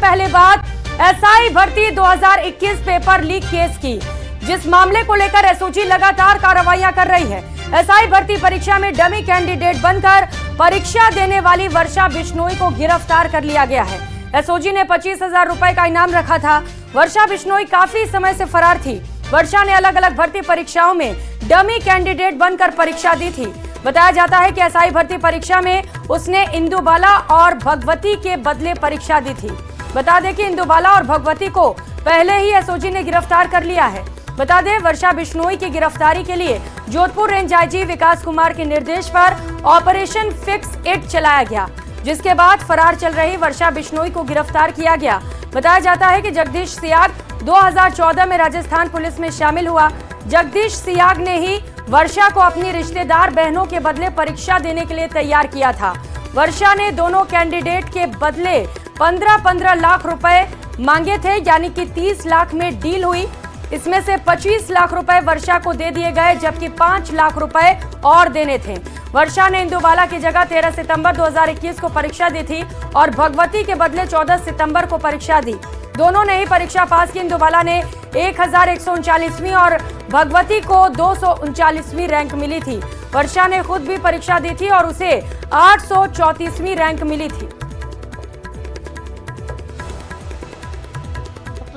पहले बात एसआई भर्ती 2021 पेपर लीक केस की, जिस मामले को लेकर एसओजी लगातार कार्रवाइयां कर रही है। एसआई भर्ती परीक्षा में डमी कैंडिडेट बनकर परीक्षा देने वाली वर्षा बिश्नोई को गिरफ्तार कर लिया गया है। एसओजी ने 25,000 रुपए का इनाम रखा था। वर्षा बिश्नोई काफी समय से फरार थी। वर्षा ने अलग अलग भर्ती परीक्षाओं में डमी कैंडिडेट बनकर परीक्षा दी थी। बताया जाता है कि एसआई भर्ती परीक्षा में उसने इंदुबाला और भगवती के बदले परीक्षा दी थी। बता दें कि इंदुबाला और भगवती को पहले ही एसओजी ने गिरफ्तार कर लिया है। बता दें, वर्षा बिश्नोई की गिरफ्तारी के लिए जोधपुर रेंज आईजी विकास कुमार के निर्देश पर ऑपरेशन फिक्स इट चलाया गया, जिसके बाद फरार चल रही वर्षा बिश्नोई को गिरफ्तार किया गया। बताया जाता है कि जगदीश सियाग 2014 में राजस्थान पुलिस में शामिल हुआ। जगदीश सियाग ने ही वर्षा को अपनी रिश्तेदार बहनों के बदले परीक्षा देने के लिए तैयार किया था। वर्षा ने दोनों कैंडिडेट के बदले 15-15 लाख रुपए मांगे थे, यानी कि 30 लाख में डील हुई। इसमें से 25 लाख रुपए वर्षा को दे दिए गए, जबकि 5 लाख रुपए और देने थे। वर्षा ने इंदुबाला की जगह 13 सितंबर 2021 को परीक्षा दी थी और भगवती के बदले 14 सितंबर को परीक्षा दी। दोनों ने ही परीक्षा पास की। इंदुबाला ने 1139वीं और भगवती को 239वीं रैंक मिली थी। वर्षा ने खुद भी परीक्षा दी थी और उसे 834वीं रैंक मिली थी।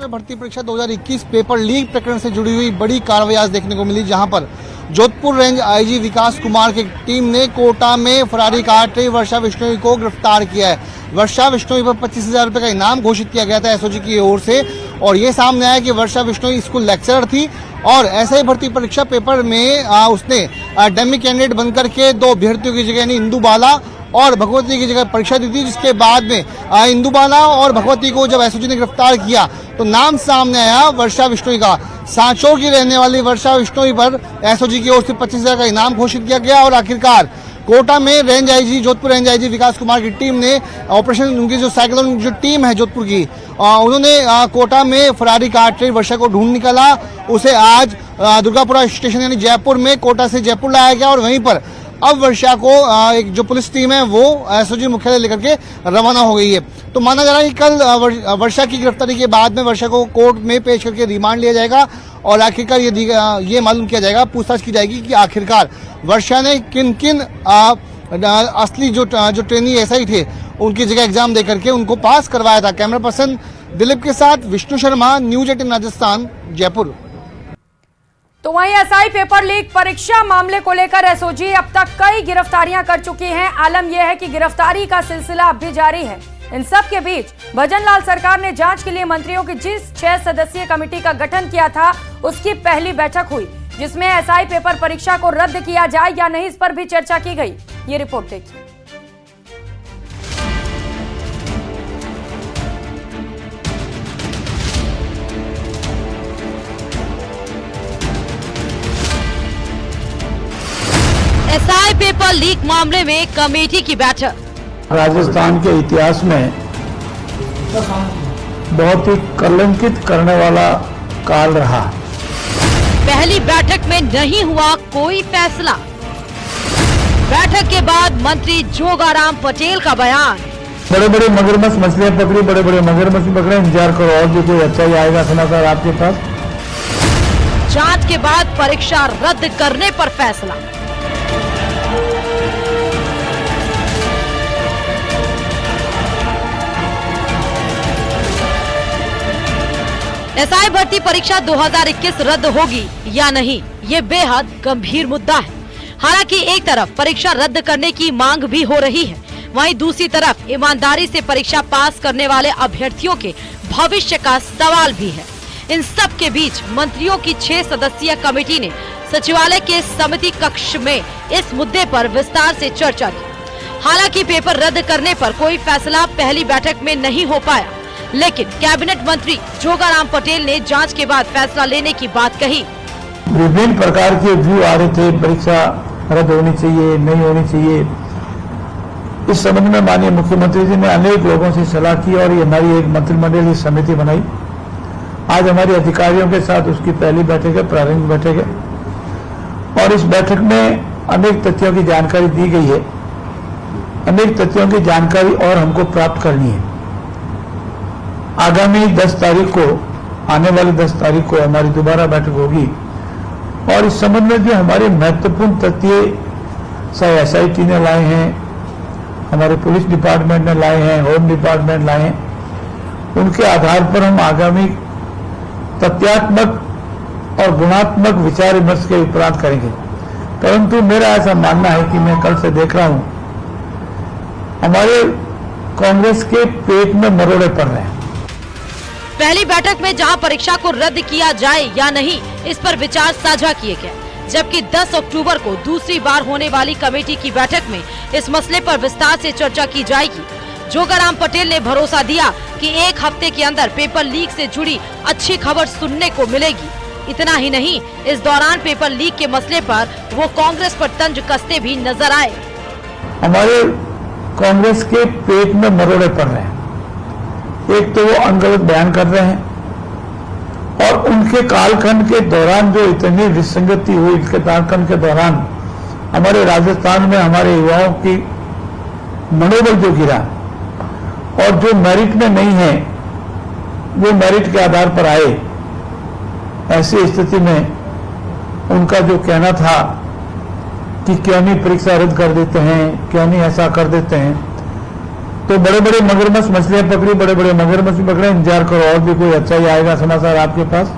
भर्ती परीक्षा 2021 पेपर लीक प्रकरण से जुड़ी हुई बड़ी कार्रवाई आज देखने को मिली, जहां पर जोधपुर रेंज आईजी विकास कुमार की टीम ने कोटा में फरारी काट रही वर्षा बिश्नोई को गिरफ्तार किया है। वर्षा बिश्नोई पर 25,000 रुपए का इनाम घोषित किया गया था एसओजी की ओर से, और ये सामने आया कि वर्षा बिश्नोई स्कूल लेक्चरर थी और एसआई भर्ती परीक्षा पेपर में उसने डमी कैंडिडेट बनकर के 2 अभ्यर्थियों की जगह यानी इंदुबाला और भगवती की जगह परीक्षा दी थी। जिसके बाद में इंदुबाला और भगवती को जब एसओजी ने गिरफ्तार किया तो नाम सामने आया वर्षा बिश्नोई का। सांचौर की रहने वाली वर्षा बिश्नोई पर एसओजी की ओर से 25,000 का इनाम घोषित किया गया और आखिरकार कोटा में range IG Jodhpur range IG Vikas Kumar की टीम ने ऑपरेशन, उनकी जो साइक्लोन जो टीम है जोधपुर की, उन्होंने कोटा में फरारी काट रही वर्षा को ढूंढ निकाला। उसे आज दुर्गापुरा स्टेशन यानी जयपुर में कोटा से जयपुर लाया गया और वहीं पर अब वर्षा को एक जो पुलिस टीम है वो एसओजी मुख्यालय लेकर के रवाना हो गई है। तो माना जा रहा है कि कल वर्षा की गिरफ्तारी के बाद में वर्षा को कोर्ट में पेश करके रिमांड लिया जाएगा और आखिरकार ये मालूम किया जाएगा, पूछताछ की जाएगी कि आखिरकार वर्षा ने किन किन असली जो ट्रेनी एसआई थे उनकी जगह एग्जाम दे करके उनको पास करवाया था। कैमरा पर्सन दिलीप के साथ विष्णु शर्मा, न्यूज 18 राजस्थान, जयपुर। तो वहीं एसआई पेपर लीक परीक्षा मामले को लेकर एसओजी अब तक कई गिरफ्तारियां कर चुकी हैं। आलम यह है कि गिरफ्तारी का सिलसिला अब भी जारी है। इन सब के बीच भजनलाल सरकार ने जांच के लिए मंत्रियों की जिस 6 सदस्यीय कमेटी का गठन किया था उसकी पहली बैठक हुई, जिसमें एसआई पेपर परीक्षा को रद्द किया जाए या नहीं, इस पर भी चर्चा की गई। ये रिपोर्ट देखिए। एसआई पेपर लीक मामले में कमेटी की बैठक। राजस्थान के इतिहास में बहुत ही कलंकित करने वाला काल रहा। पहली बैठक में नहीं हुआ कोई फैसला। बैठक के बाद मंत्री जोगाराम पटेल का बयान। बड़े बड़े मगरमच्छ मछलियां पकड़ी, बड़े बड़े मगरमच्छ पकड़े, इंतजार करो और भी कोई अच्छा ही आएगा समाचार आपके पास। जांच के बाद परीक्षा रद्द करने पर फैसला। एसआई भर्ती परीक्षा 2021 रद्द होगी या नहीं, ये बेहद गंभीर मुद्दा है। हालांकि एक तरफ परीक्षा रद्द करने की मांग भी हो रही है, वहीं दूसरी तरफ ईमानदारी से परीक्षा पास करने वाले अभ्यर्थियों के भविष्य का सवाल भी है। इन सब के बीच मंत्रियों की 6 सदस्यीय कमेटी ने सचिवालय के समिति कक्ष में इस मुद्दे पर विस्तार से चर्चा की। हालांकि पेपर रद्द करने पर कोई फैसला पहली बैठक में नहीं हो पाया, लेकिन कैबिनेट मंत्री जोगाराम पटेल ने जांच के बाद फैसला लेने की बात कही। विभिन्न प्रकार के व्यू आ रहे थे, परीक्षा रद्द होनी चाहिए, नहीं होनी चाहिए। इस संबंध में माननीय मुख्यमंत्री जी ने अनेक लोगों से सलाह की और ये हमारी एक मंत्रिमंडल की समिति बनाई। आज हमारे अधिकारियों के साथ उसकी पहली बैठक है, प्रारंभिक बैठक है और इस बैठक में अनेक तथ्यों की जानकारी दी गई है। अनेक तथ्यों की जानकारी और हमको प्राप्त करनी है। आगामी 10 तारीख को, आने वाली 10 तारीख को हमारी दोबारा बैठक होगी और इस संबंध में जो हमारे महत्वपूर्ण तथ्य चाहे SIT ने लाए हैं, हमारे पुलिस डिपार्टमेंट ने लाए हैं, होम डिपार्टमेंट लाए हैं, उनके आधार पर हम आगामी तथ्यात्मक और गुणात्मक विचार विमर्श के उपरांत करेंगे। परंतु मेरा ऐसा मानना है कि मैं कल से देख रहा हूं हमारे कांग्रेस के पेट में मरोड़े पड़ रहे हैं। पहली बैठक में जहां परीक्षा को रद्द किया जाए या नहीं, इस पर विचार साझा किए गए, जबकि 10 अक्टूबर को दूसरी बार होने वाली कमेटी की बैठक में इस मसले पर विस्तार से चर्चा की जाएगी। जोगाराम पटेल ने भरोसा दिया कि 1 हफ्ते के अंदर पेपर लीक से जुड़ी अच्छी खबर सुनने को मिलेगी। इतना ही नहीं, इस दौरान पेपर लीक के मसले पर वो कांग्रेस पर तंज कसते भी नजर आए। हमारे कांग्रेस के पेट में मरोड़े पड़ रहे हैं। एक तो वो अनगलत बयान कर रहे हैं और उनके कालखंड के दौरान जो इतनी विसंगति हुई, इनके कालखंड के दौरान हमारे राजस्थान में हमारे युवाओं की मनोबल जो गिरा और जो मेरिट में नहीं है वो मेरिट के आधार पर आए, ऐसी स्थिति में उनका जो कहना था कि क्यों नहीं परीक्षा रद्द कर देते हैं, क्यों नहीं ऐसा कर देते हैं, तो बड़े बड़े मगरमच्छ मछलियां पकड़ी, बड़े बड़े मगरमच्छ पकड़े। इंतजार करो और भी कोई अच्छा ही आएगा समाचार आपके पास,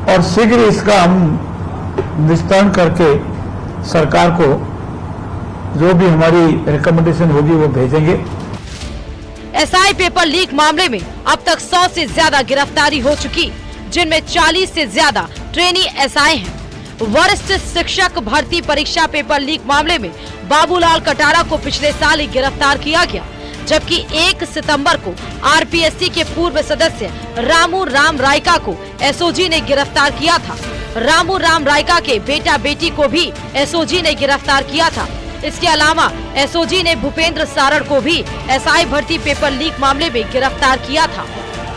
और शीघ्र इसका हम निस्तारण करके सरकार को जो भी हमारी रिकमेंडेशन होगी वो भेजेंगे। SI पेपर लीक मामले में अब तक 100 से ज्यादा गिरफ्तारी हो चुकी, जिनमें 40 से ज्यादा ट्रेनी SI हैं। वरिष्ठ शिक्षक भर्ती परीक्षा पेपर लीक मामले में बाबूलाल कटारा को पिछले साल ही गिरफ्तार किया गया, जबकि 1 सितंबर को RPSC के पूर्व सदस्य रामू राम रायका को SOG ने गिरफ्तार किया था। रामू राम रायका के बेटा बेटी को भी SOG ने गिरफ्तार किया था। इसके अलावा SOG ने भूपेंद्र सारड़ को भी SI भर्ती पेपर लीक मामले में गिरफ्तार किया था।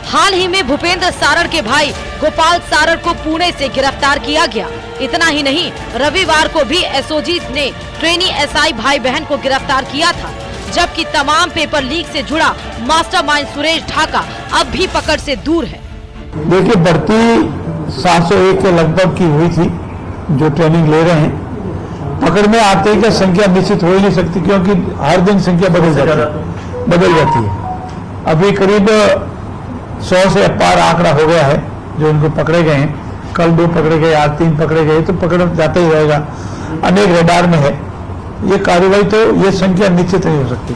हाल ही में भूपेंद्र सारड़ के भाई गोपाल सारड़ को पुणे से गिरफ्तार किया गया। इतना ही नहीं, रविवार को भी SOG ने ट्रेनी SI भाई बहन को गिरफ्तार किया था, जबकि तमाम पेपर लीक से जुड़ा मास्टरमाइंड सुरेश ढाका अब भी पकड़ से दूर है। देखिए, भर्ती 701 के लगभग की हुई थी जो ट्रेनिंग ले रहे हैं। पकड़ में आते ही संख्या निश्चित हो ही नहीं सकती, क्योंकि हर दिन संख्या बदल जाती है। अभी करीब 100 से पार आंकड़ा हो गया है जो इनको पकड़े गए हैं। कल 2 पकड़े गए, आज 3 पकड़े गए, तो पकड़ जाता ही रहेगा। अनेक रडार में है ये कार्रवाई, तो ये संख्या निश्चित नहीं हो सकती।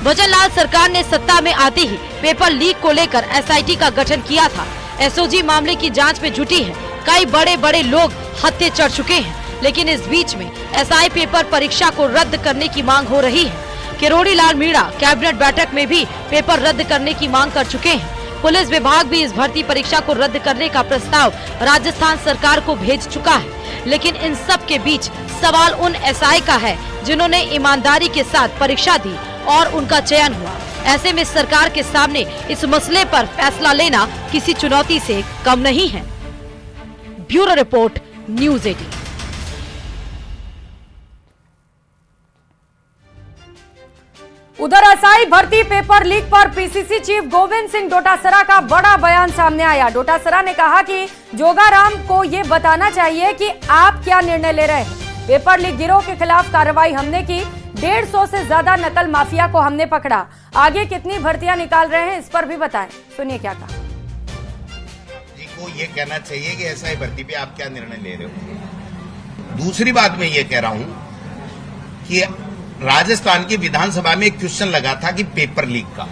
भजनलाल सरकार ने सत्ता में आते ही पेपर लीक को लेकर SIT का गठन किया था। SOG मामले की जांच में जुटी है। कई बड़े बड़े लोग हत्थे चढ़ चुके हैं, लेकिन इस बीच में SI पेपर परीक्षा को रद्द करने की मांग हो रही है। किरोड़ी लाल मीणा कैबिनेट बैठक में भी पेपर रद्द करने की मांग कर चुके हैं। पुलिस विभाग भी इस भर्ती परीक्षा को रद्द करने का प्रस्ताव राजस्थान सरकार को भेज चुका है। लेकिन इन सब के बीच सवाल उन SI का है जिन्होंने ईमानदारी के साथ परीक्षा दी और उनका चयन हुआ। ऐसे में सरकार के सामने इस मसले पर फैसला लेना किसी चुनौती से कम नहीं है। Bureau report, news 18। उधर SI भर्ती पेपर लीक पर PCC चीफ गोविंद सिंह डोटासरा का बड़ा बयान सामने आया। डोटासरा ने कहा कि जोगाराम को ये बताना चाहिए कि आप क्या निर्णय ले रहे हैं। पेपर लीक गिरोह के खिलाफ कार्रवाई हमने की, 150 से ज्यादा नकल माफिया को हमने पकड़ा। आगे कितनी भर्तियां निकाल रहे हैं इस पर भी बताएं, सुनिए क्या कहा। जी को ये कहना चाहिए कि SI भर्ती पे आप क्या निर्णय ले रहे हो। दूसरी बात मैं ये कह रहा हूं कि राजस्थान की विधानसभा में एक क्वेश्चन लगा था कि पेपर लीक का,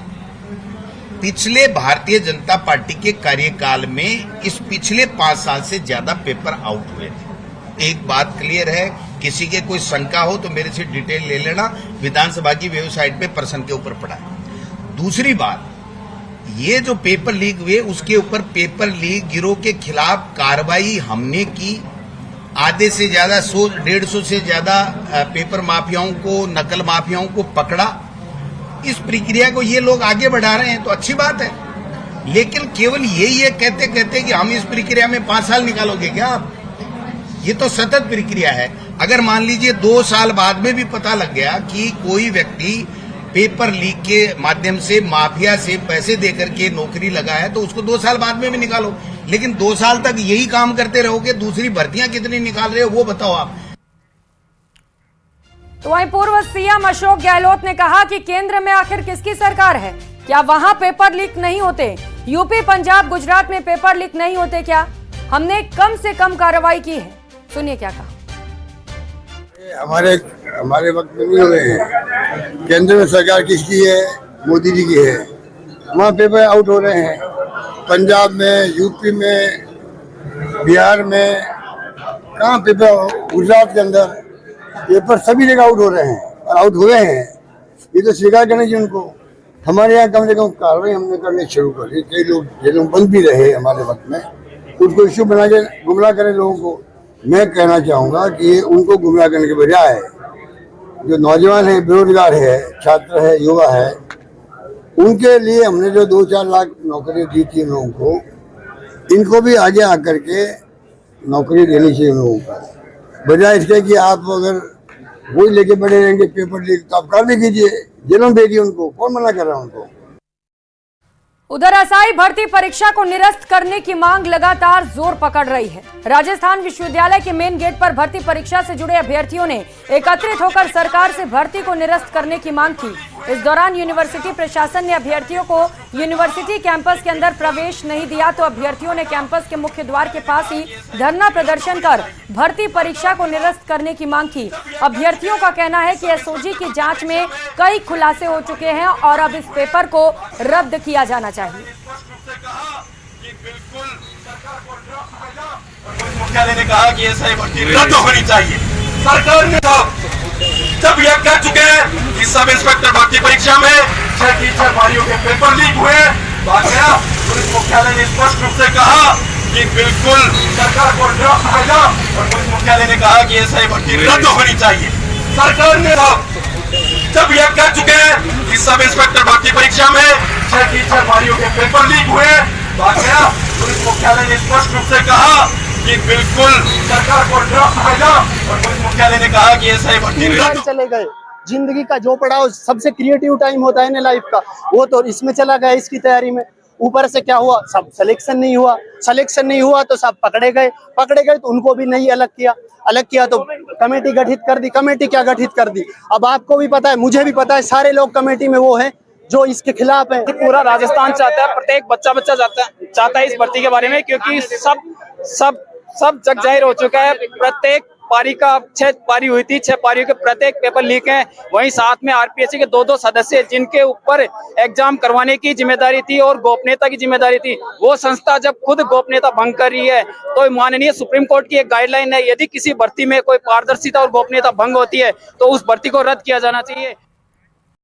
पिछले भारतीय जनता पार्टी के कार्यकाल में इस पिछले 5 साल से ज्यादा पेपर आउट हुए थे। एक बात क्लियर है, किसी के कोई शंका हो तो मेरे से डिटेल ले लेना, विधानसभा की वेबसाइट पे पर्सन के ऊपर पड़ा है। दूसरी बात, ये जो पेपर लीक हुए उसके ऊपर पेपर लीक गिरोह के खिलाफ कार्रवाई हमने की। आधे से ज्यादा 100-150 से ज्यादा पेपर माफियाओं को, नकल माफियाओं को पकड़ा। इस प्रक्रिया को ये लोग आगे बढ़ा रहे हैं तो अच्छी बात है, लेकिन केवल ये कहते कहते कि हम इस प्रक्रिया में 5 साल निकालोगे क्या आप? ये तो सतत प्रक्रिया है। अगर मान लीजिए 2 साल बाद में भी पता लग गया कि कोई व्यक्ति पेपर लीक के माध्यम से माफिया से पैसे देकर के नौकरी लगा है तो उसको 2 साल बाद में भी निकालो, लेकिन 2 साल तक यही काम करते रहोगे, दूसरी भर्तियां कितनी निकाल रहे हो वो बताओ आप। तो वहीं पूर्व सीएम अशोक गहलोत ने कहा कि केंद्र में आखिर किसकी सरकार है? क्या वहां पेपर लीक नहीं होते? यूपी, पंजाब, गुजरात में पेपर लीक नहीं होते क्या? हमने कम से कम कार्रवाई की है। सुनिए क्या कहा। हमारे वक्त में नहीं हुए हैं। केंद्र में सरकार किसकी है? मोदी जी की है। वहाँ पेपर आउट हो रहे हैं, पंजाब में, यूपी में, बिहार में, कहाँ पेपर, गुजरात के अंदर पेपर सभी जगह आउट हो रहे हैं और आउट हुए हैं। ये तो स्वीकार करना चाहिए उनको। हमारे यहाँ कम से कम कार्रवाई हमने करनी शुरू कर दी। कई लोग जेलों बंद भी रहे हमारे वक्त में, उनको इश्यू बना के गुमराह करें लोगों को। मैं कहना चाहूँगा कि उनको गुमराह करने के बजाय जो नौजवान है, बेरोजगार है, छात्र है, युवा है, उनके लिए हमने जो 2-4 लाख नौकरी दी थी लोगों को, इनको भी आगे आकर के नौकरी देनी चाहिए लोगों को। बजाय इसके कि आप अगर वही लेके बैठे रहेंगे पेपर लीक, तो आप कर लीजिए, जेलों में भेजिए उनको, कौन मना कर रहा है उनको। उधर एसआई भर्ती परीक्षा को निरस्त करने की मांग लगातार जोर पकड़ रही है। राजस्थान विश्वविद्यालय के मेन गेट पर भर्ती परीक्षा से जुड़े अभ्यर्थियों ने एकत्रित होकर सरकार से भर्ती को निरस्त करने की मांग की। इस दौरान यूनिवर्सिटी प्रशासन ने अभ्यर्थियों को यूनिवर्सिटी कैंपस के अंदर प्रवेश नहीं दिया, तो अभ्यर्थियों ने कैंपस के मुख्य द्वार के पास ही धरना प्रदर्शन कर भर्ती परीक्षा को निरस्त करने की मांग की। अभ्यर्थियों का कहना है कि एसओजी की जांच में कई खुलासे हो चुके हैं और अब इस पेपर को रद्द किया जाना चाहिए। मुख्यालय ने कहा कि एसआई भर्ती रद्द होनी चाहिए। सरकार ने जब यह कह चुके हैं कि सब इंस्पेक्टर भर्ती परीक्षा में 6 टीचर भाइयों के पेपर लीक हुए, पुलिस मुख्यालय ने स्पष्ट रूप से कहा कि बिल्कुल सरकार को ड्राफ्ट और पुलिस मुख्यालय ने कहा कि एसआई भर्ती रद्द होनी चाहिए। सरकार ने जब यह कह चुके हैं कि सब इंस्पेक्टर भर्ती परीक्षा में 6 टीचर भाइयों के पेपर लीक हुए, पुलिस मुख्यालय ने स्पष्ट रूप से कहा कि बिल्कुल सरकार को ड्राफ्ट और पुलिस मुख्यालय ने कहा कि एसआई भर्ती रद्द। चले गए। जिंदगी का जो पड़ाव सबसे क्रिएटिव टाइम होता है ना लाइफ का, वो तो इसमें चला गया। इसकी तैयारी में ऊपर से क्या हुआ, सब सिलेक्शन नहीं हुआ तो सब पकड़े गए तो उनको भी नहीं अलग किया तो कमेटी गठित कर दी। कमेटी क्या गठित कर दी, अब आपको भी पता है, मुझे भी पता है, सारे लोग कमेटी में वो हैं जो इसके खिलाफ है। पूरा राजस्थान चाहता है, प्रत्येक बच्चा चाहता है इस भर्ती के बारे में, क्योंकि सब जग जाहिर हो चुका है। प्रत्येक पारी का 6 पारी हुई थी, 6 पारियों के प्रत्येक पेपर लीक हैं। वहीं साथ में आरपीएससी के 2 सदस्य जिनके ऊपर एग्जाम करवाने की जिम्मेदारी थी और गोपनीयता की जिम्मेदारी थी, वो संस्था जब खुद गोपनीयता भंग कर रही है तो माननीय सुप्रीम कोर्ट की एक गाइडलाइन है, यदि किसी भर्ती में कोई पारदर्शिता और गोपनीयता भंग होती है तो उस भर्ती को रद्द किया जाना चाहिए।